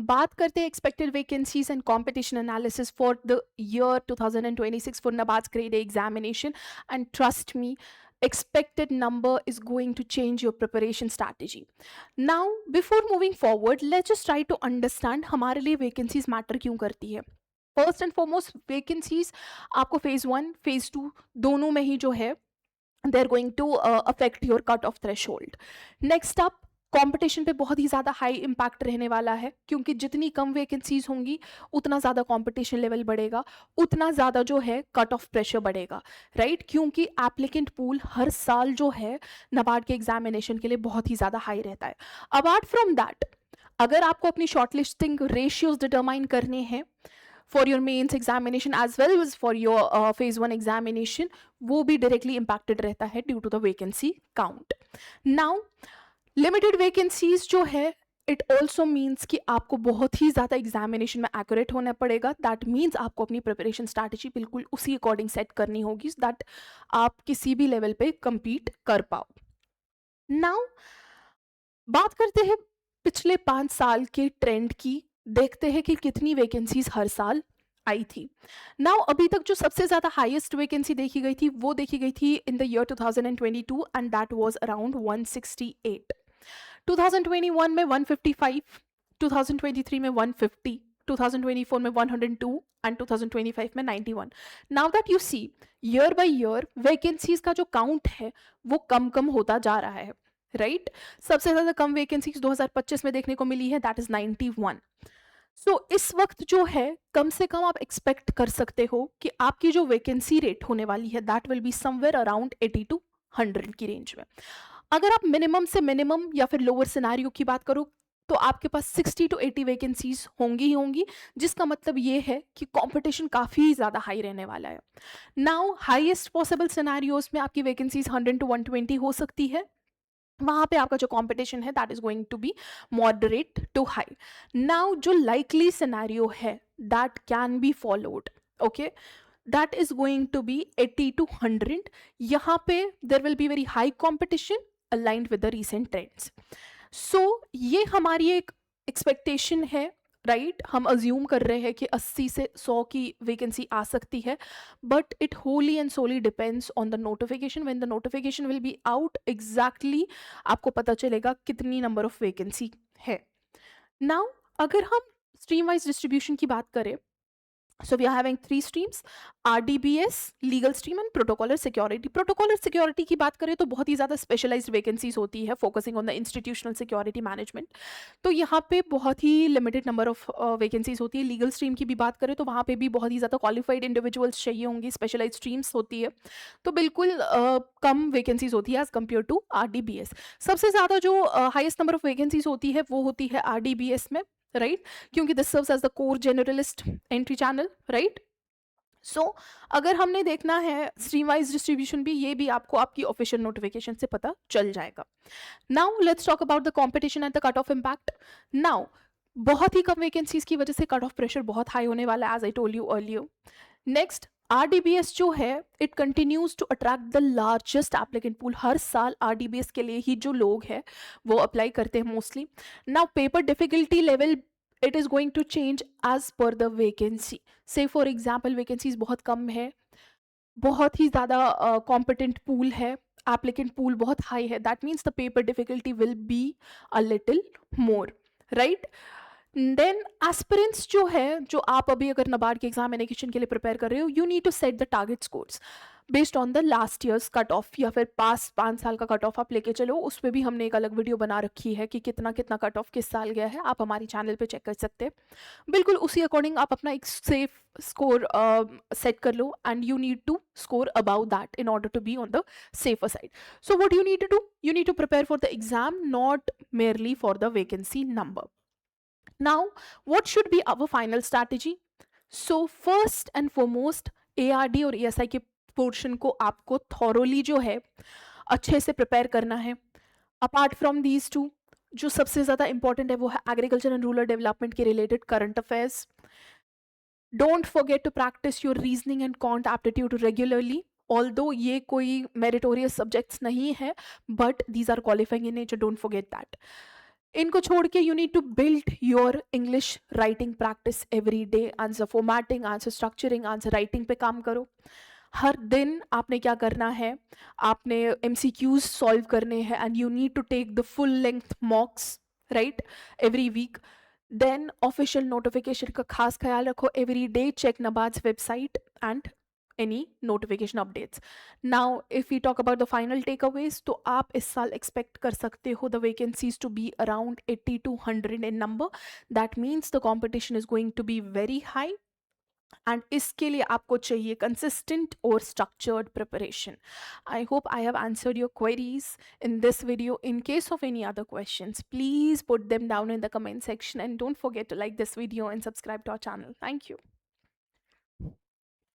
बात करते हैं expected vacancies and competition analysis for the year 2026 for NABARD's grade A examination, and trust me, expected number is going to change your preparation strategy. Now before moving forward, let's just try to understand हमारे लिए vacancies matter क्यों करती है. First and foremost vacancies आपको phase 1 phase 2 दोनों में ही जो है they are going to affect your cut off threshold. Next up, competition पे बहुत ही ज़्यादा हाई इम्पैक्ट रहने वाला है, क्योंकि जितनी कम वैकेंसीज होंगी उतना ज़्यादा कंपटीशन लेवल बढ़ेगा, उतना ज़्यादा जो है कट ऑफ प्रेशर बढ़ेगा, राइट? क्योंकि एप्लीकेंट पूल हर साल जो है NABARD के एग्जामिनेशन के लिए बहुत ही ज़्यादा हाई रहता है. अपार्ट फ्रॉम दैट, अगर आपको अपनी शॉर्टलिस्टिंग रेशियोज डिटरमाइन करने हैं for your mains examination as well as for your phase 1 examination, वो भी directly impacted रहता है due to the vacancy count. Now limited vacancies जो है, it also means कि आपको बहुत ही ज़्यादा एग्जामिनेशन में एक्यूरेट होना पड़ेगा. दैट मीन्स आपको अपनी प्रिपरेशन स्ट्रैटेजी बिल्कुल उसी अकॉर्डिंग सेट करनी होगी दैट आप किसी भी लेवल पे compete कर पाओ. Now बात करते हैं पिछले 5 साल के ट्रेंड की, देखते हैं कि कितनी वैकेंसीज हर साल आई थी. नाउ अभी तक जो सबसे ज़्यादा हाईएस्ट वैकेंसी देखी गई थी वो देखी गई थी in the year 2022 and that was around 168. 2021 में 155, 2023 में 150, 2024 में 102 एंड 2025 में 91. Now that you see, year by year vacancies का जो काउंट है वो कम कम होता जा रहा है, राइट? सबसे ज़्यादा कम वैकेंसीज 2025 में देखने को मिली है, दैट इज 91. सो इस वक्त जो है कम से कम आप एक्सपेक्ट कर सकते हो कि आपकी जो वैकेंसी रेट होने वाली है that will be somewhere around 80 to 100 की रेंज में. अगर आप मिनिमम से मिनिमम या फिर लोअर सिनेरियो की बात करो तो आपके पास 60 to 80 वैकेंसीज होंगी ही होंगी, जिसका मतलब ये है कि कंपटीशन काफ़ी ज़्यादा हाई रहने वाला है. नाउ हाईएस्ट पॉसिबल सिनेरियोज में आपकी वैकेंसीज 100 to 120 हो सकती है. वहां पे आपका जो कंपटीशन है that is going to be moderate to high. Now जो लाइकली सिनेरियो है that can be followed, okay, that is going to be 80 to 100. यहाँ पे there will be very high competition aligned with the recent trends. So ये हमारी एक expectation है, right? हम assume कर रहे हैं कि 80 से 100 की वैकेंसी आ सकती है, but it wholly and solely depends on the notification. When the notification will be out, exactly आपको पता चलेगा कितनी नंबर ऑफ वैकेंसी है. नाउ अगर हम स्ट्रीम वाइज डिस्ट्रीब्यूशन की बात करें, so we are having 3 streams: RDBS, legal stream and protocolar security. protocolar security की बात करें तो बहुत ही ज़्यादा specialized vacancies होती है focusing on the institutional security management. तो यहाँ पे बहुत ही limited number of vacancies होती है. legal stream की भी बात करें तो वहाँ पे भी बहुत ही ज़्यादा qualified individuals चाहिए होंगी, specialized streams होती है, तो बिल्कुल कम vacancies होती है as compared to RDBS. सबसे ज़्यादा जो highest number of vacancies होती है वो होती है RDBS में, राइट? क्योंकि this serves as the core generalist entry channel, right? So अगर हमने देखना है स्ट्रीम वाइज डिस्ट्रीब्यूशन भी, ये भी आपको आपकी ऑफिशियल नोटिफिकेशन से पता चल जाएगा. Now let's talk about the competition and the cut off impact. Now बहुत ही कम वैकेंसीज की वजह से कट ऑफ प्रेशर बहुत हाई होने वाला है, as I told you earlier. Next, RDBS जो है it continues to attract the largest applicant pool. हर साल RDBS के लिए ही जो लोग हैं वो अप्लाई करते हैं mostly. Now paper difficulty level it is going to change as per the vacancy. Say for example vacancies बहुत कम है, बहुत ही ज़्यादा कॉम्पिटेंट पूल है, एप्लीकेंट पूल बहुत हाई है, that means the paper difficulty will be a little more, right? Then aspirants जो है, जो आप अभी अगर NABARD के एग्जामिनेशन के लिए प्रिपेयर कर रहे हो, you need to set the target scores based on the last year's cut off, या फिर पास 5 साल का कट ऑफ आप लेके चलो. उस पर भी हमने एक अलग वीडियो बना रखी है कि कितना कितना कट ऑफ किस साल गया है, आप हमारी चैनल पे चेक कर सकते हैं. बिल्कुल उसी अकॉर्डिंग आप अपना एक सेफ स्कोर सेट कर लो and you need to score about that in order to be on the safer side. So what you need to do, you need to prepare for the exam, not merely for the vacancy number. Now, what should be our final strategy? So first and foremost, ARD और ASI के portion को आपको thoroughly जो है अच्छे से prepare करना है. अपार्ट फ्रॉम दीज टू, जो सबसे ज़्यादा इंपॉर्टेंट है वो है एग्रीकल्चर एंड रूरल डेवलपमेंट के related current affairs. Don't forget to practise your reasoning and quant aptitude regularly. Although ये कोई मेरिटोरियस सब्जेक्ट्स नहीं है, but these are qualifying in nature, don't forget that. इनको छोड़ के you need to build your English writing practice every day. Answer formatting, answer structuring, answer writing पे काम करो. हर दिन आपने क्या करना है, आपने MCQs सॉल्व करने हैं and you need to take the full length mocks, right, every week. Then official notification का खास ख्याल रखो. एवरी डे चेक नबाज website and any notification updates. Now if we talk about the final takeaways, तो आप इस साल expect कर सकते हो the vacancies to be around 80 to 100 in number. That means the competition is going to be very high. And इसके लिए आपको चाहिए कंसिस्टेंट और structured preparation. I hope I have answered your queries in this video. In case of any other questions, please put them down in the comment section and don't forget to like this video and subscribe to our channel. Thank you.